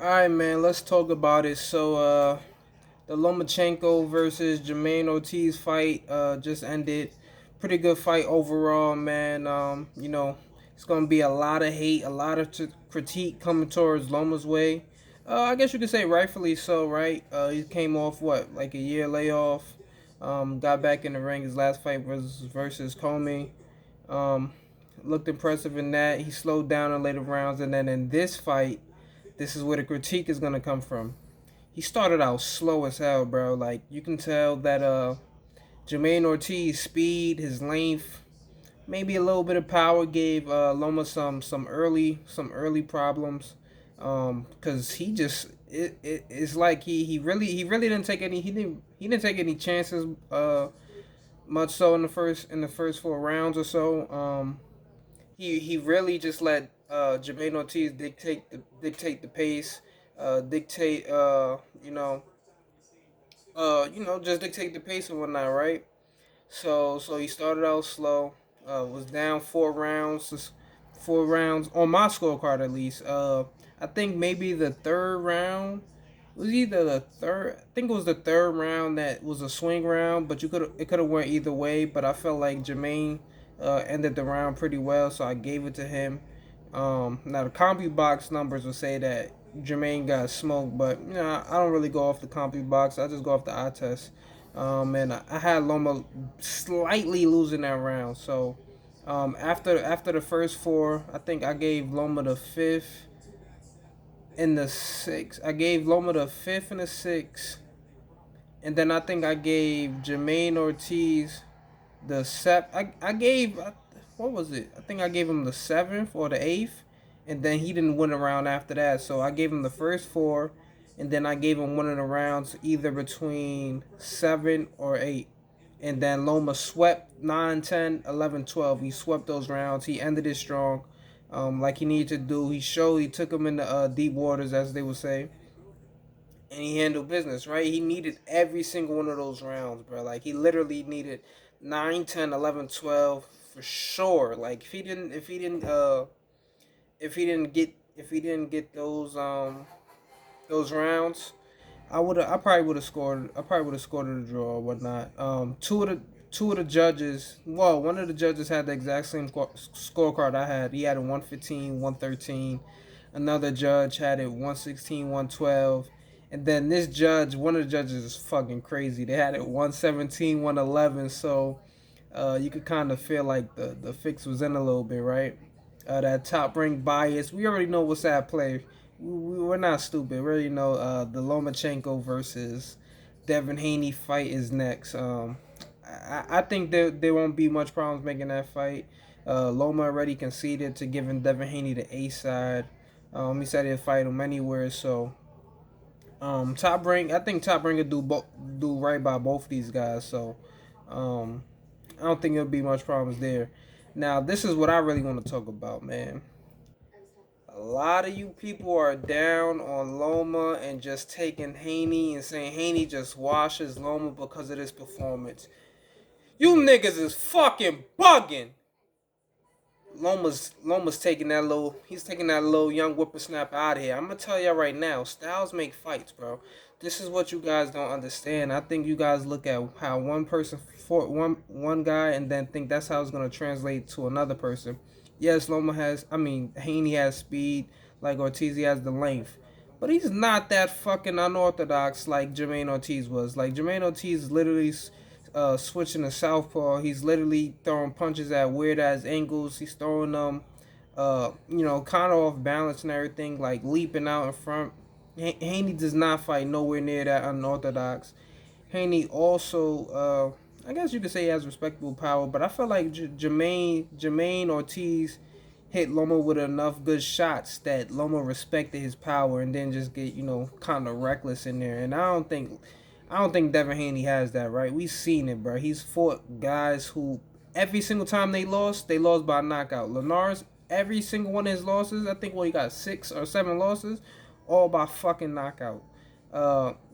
All right, man. Let's talk about it. The Lomachenko versus Jermaine Ortiz fight just ended. Pretty good fight overall, man. It's gonna be a lot of hate, a lot of critique coming towards Loma's way. I guess you could say rightfully so, right? He came off what, like a year layoff. Got back in the ring. His last fight was versus Comey. Um, Looked impressive in that. He slowed down in later rounds, and then in this fight, this is where the critique is gonna come from. He started out slow as hell, bro. Like you can tell that Jermaine Ortiz speed, his length, maybe a little bit of power gave Loma some early problems. Cause he just it's like he really didn't take any he didn't take any chances much so in the first 4 rounds or so. He really just let Jermaine Ortiz dictate the pace, dictate just dictate the pace and whatnot, right? So he started out slow, was down 4 rounds, 4 rounds on my scorecard at least. I think maybe the third round it was either the third. I think it was the third round that was a swing round, but it could have went either way. But I felt like Jermaine ended the round pretty well, so I gave it to him. Now the CompuBox numbers will say that Jermaine got smoked, but I don't really go off the CompuBox. I just go off the eye test. And I had Loma slightly losing that round. So after the first four, I think I gave Loma the fifth and the sixth. I gave Loma the fifth and the sixth, and then I think I gave Jermaine Ortiz the sep. I gave what was it? I think I gave him the seventh or the eighth, and then he didn't win a round after that. So I gave him the first four, and then I gave him one of the rounds either between 7 or 8. And then Loma swept 9, 10, 11, 12. He swept those rounds. He ended it strong, like he needed to do. He took him into deep waters, as they would say, and he handled business, right? He needed every single one of those rounds, bro. Like he literally needed 9, 10, 11, 12 for sure. Like if he didn't get those rounds, I probably would have scored a draw or whatnot. Two of the judges, well, one of the judges had the exact same scorecard I had. He had a 115, 113. Another judge had it 116, 112. And then this judge, one of the judges is fucking crazy. They had it 117, 111. So you could kind of feel like the fix was in a little bit, right? That top rank bias. We already know what's at play. We're not stupid. We already know the Lomachenko versus Devin Haney fight is next. I think there won't be much problems making that fight. Loma already conceded to giving Devin Haney the A side. He said he'd fight him anywhere. So Top Rank, I think Top Rank will do right by both these guys. So I don't think there'll be much problems there. Now this is what I really want to talk about, man. A lot of you people are down on Loma and just taking Haney and saying Haney just washes Loma because of this performance. You niggas is fucking bugging. Loma's taking that little he's taking that little young whippersnapper out of here. I'm gonna tell y'all right now, styles make fights, bro. This is what you guys don't understand. I think you guys look at how one person fought one guy and then think that's how it's gonna translate to another person. Yes, Haney has speed, like Ortiz has the length. But he's not that fucking unorthodox like Jermaine Ortiz was. Like Jermaine Ortiz literally switching to southpaw. He's literally throwing punches at weird ass angles. He's throwing them, kind of off balance and everything, like leaping out in front. Haney does not fight nowhere near that unorthodox. Haney also, I guess you could say he has respectable power, but I felt like Jermaine Ortiz hit Loma with enough good shots that Loma respected his power and then just get kind of reckless in there. And I don't think Devin Haney has that, right. We've seen it, bro. He's fought guys who every single time they lost by knockout. Linares, every single one of his losses, I think he got 6 or 7 losses, all by fucking knockout.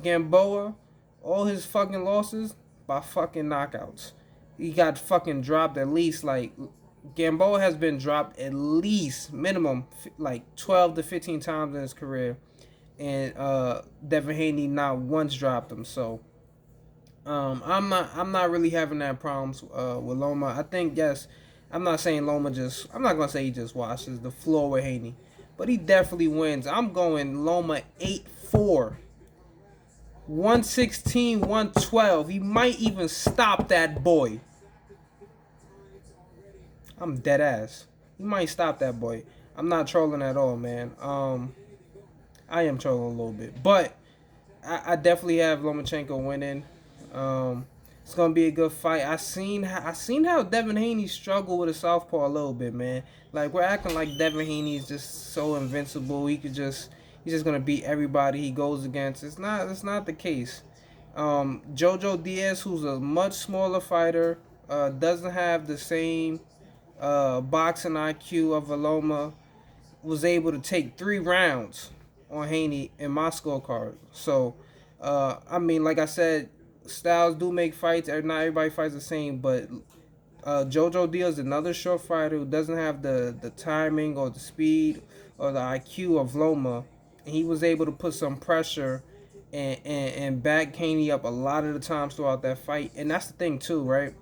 Gamboa, all his fucking losses by fucking knockouts. He got fucking dropped at least like Gamboa has been dropped at least minimum like 12 to 15 times in his career. and Devin Haney not once dropped him. So I'm not really having that problems with Loma. I think yes, I'm not saying Loma just. I'm not gonna say he just washes the floor with Haney, but he definitely wins. I'm going Loma 8-4. 116, 112. He might even stop that boy. I'm dead ass. He might stop that boy. I'm not trolling at all, man. I am trolling a little bit, but I definitely have Lomachenko winning. Um, it's gonna be a good fight. I seen how Devin Haney struggled with a southpaw a little bit, man. Like we're acting like Devin Haney is just so invincible. He's just gonna beat everybody he goes against. It's not the case. Jojo Diaz, who's a much smaller fighter, doesn't have the same boxing IQ of Aloma, was able to take 3 rounds on Haney in my scorecard. So, I mean, like I said, styles do make fights. Not everybody fights the same, but Jojo Diaz is another short fighter who doesn't have the timing or the speed or the IQ of Loma. And he was able to put some pressure and back Haney up a lot of the times throughout that fight. And that's the thing, too, right?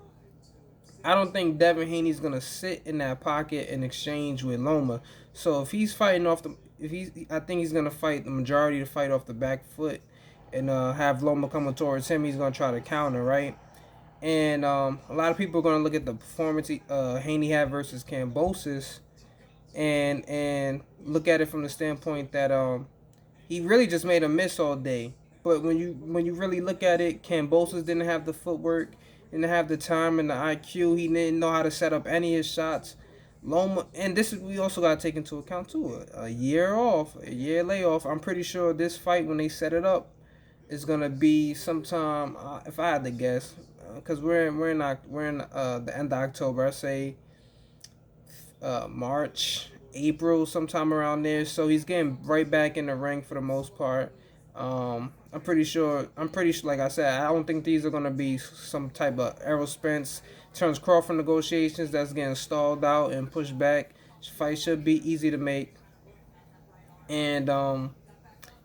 I don't think Devin Haney's gonna sit in that pocket and exchange with Loma. So if he's fighting off the, if he's, I think he's gonna fight the majority of the fight off the back foot, and have Loma coming towards him. He's gonna try to counter, right? And a lot of people are gonna look at the performance Haney had versus Kambosos, and look at it from the standpoint that he really just made a miss all day. But when you really look at it, Kambosos didn't have the footwork, didn't have the time and the IQ. He didn't know how to set up any of his shots. Loma, and this is we also got to take into account too. A year off, a year layoff. I'm pretty sure this fight when they set it up is gonna be sometime. If I had to guess, because we're in the end of October. I say March, April, sometime around there. So he's getting right back in the ring for the most part. I'm pretty sure. Like I said, I don't think these are gonna be some type of Errol Spence Terence Crawford negotiations that's getting stalled out and pushed back. Fight should be easy to make, and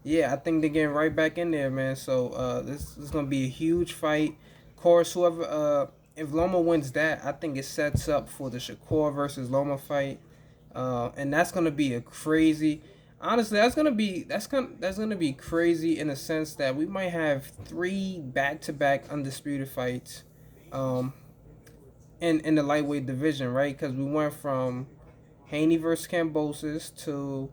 yeah, I think they're getting right back in there, man. So this is gonna be a huge fight. Of course, whoever if Loma wins that, I think it sets up for the Shakur versus Loma fight, and that's gonna be a crazy. Honestly, that's gonna be crazy in the sense that we might have 3 back-to-back undisputed fights, um, in the lightweight division, right? Because we went from Haney versus Kambosos to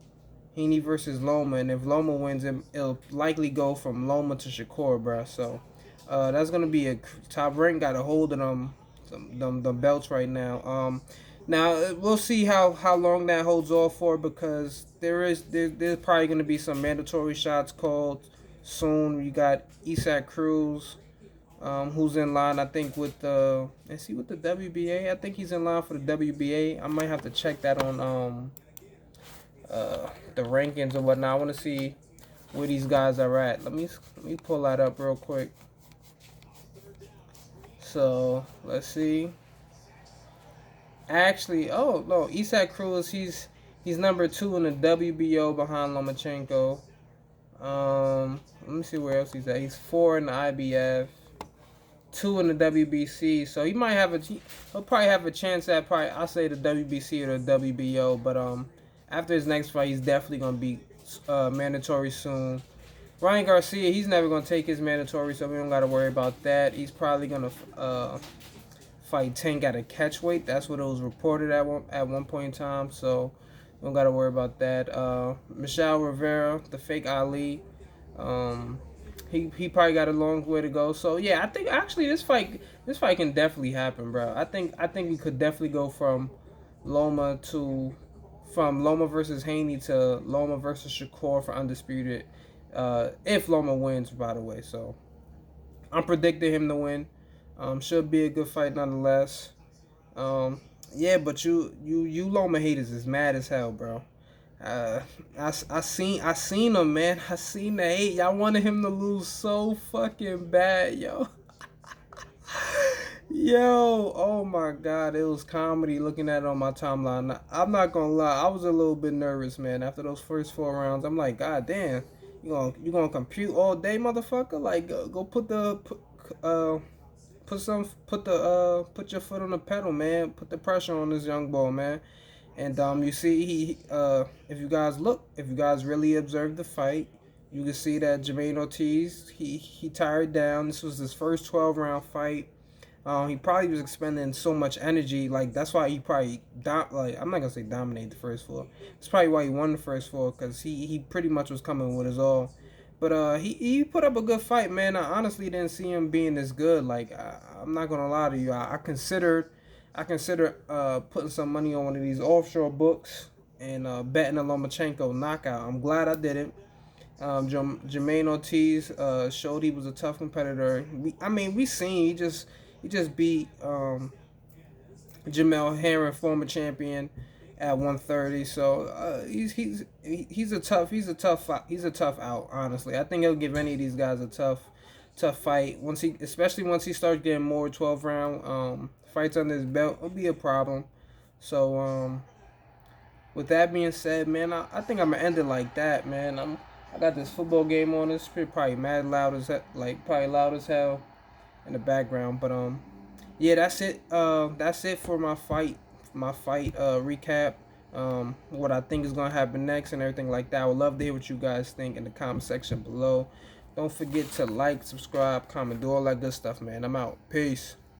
Haney versus Loma, and if Loma wins, it'll likely go from Loma to Shakur, bruh. So that's gonna be a top rank. Got a hold of them belts right now. Now we'll see how long that holds off for, because there's probably gonna be some mandatory shots called soon. You got Isaac Cruz, who's in line, I think, with the is he with the WBA? I think he's in line for the WBA. I might have to check that on the rankings or whatnot. I want to see where these guys are at. Let me pull that up real quick. So let's see. Actually, oh no, Isaac Cruz, he's number 2 in the WBO behind Lomachenko. Let me see where else he's at. He's 4 in the IBF, 2 in the WBC. So he'll probably have a chance at I'll say the WBC or the WBO. But after his next fight, he's definitely gonna be mandatory soon. Ryan Garcia, he's never gonna take his mandatory, so we don't gotta worry about that. He's probably gonna fight Tank at a catch weight. That's what it was reported at one point in time. So we don't gotta worry about that. Michelle Rivera, the fake Ali, he probably got a long way to go. So yeah, I think actually this fight can definitely happen, bro. I think we could definitely go from Loma versus Haney to Loma versus Shakur for undisputed. If Loma wins, by the way. So I'm predicting him to win. Should be a good fight nonetheless. Yeah, but you Loma haters is mad as hell, bro. I seen him, man. I seen the hate. Y'all wanted him to lose so fucking bad, yo. Yo, oh my god, it was comedy looking at it on my timeline. I'm not gonna lie, I was a little bit nervous, man. After those first 4 rounds, I'm like, god damn, You gonna compute all day, motherfucker? Like go put your foot on the pedal, man. Put the pressure on this young boy, man. And you see if you guys really observe the fight, you can see that Jermaine Ortiz he tired down. This was his first 12-round fight. He probably was expending so much energy, like that's why he probably I'm not gonna say dominate the first four. That's probably why he won the first four, because he pretty much was coming with his all. But he put up a good fight, man. I honestly didn't see him being this good. Like I'm not gonna lie to you, I consider putting some money on one of these offshore books and betting a Lomachenko knockout. I'm glad I didn't. Jermaine Ortiz showed he was a tough competitor. We seen he just beat Jamel Herring, former champion, at 130. So he's a tough out. Honestly, I think he'll give any of these guys a tough fight. Especially once he starts getting more 12-round fights under his belt, it'll be a problem. So with that being said, man, I think I'm gonna end it like that, man. I got this football game on. It's probably mad loud as probably loud as hell in the background. But yeah, that's it. That's it for my fight recap. What I think is gonna happen next and everything like that. I would love to hear what you guys think in the comment section below. Don't forget to like, subscribe, comment, do all that good stuff, man. I'm out. Peace.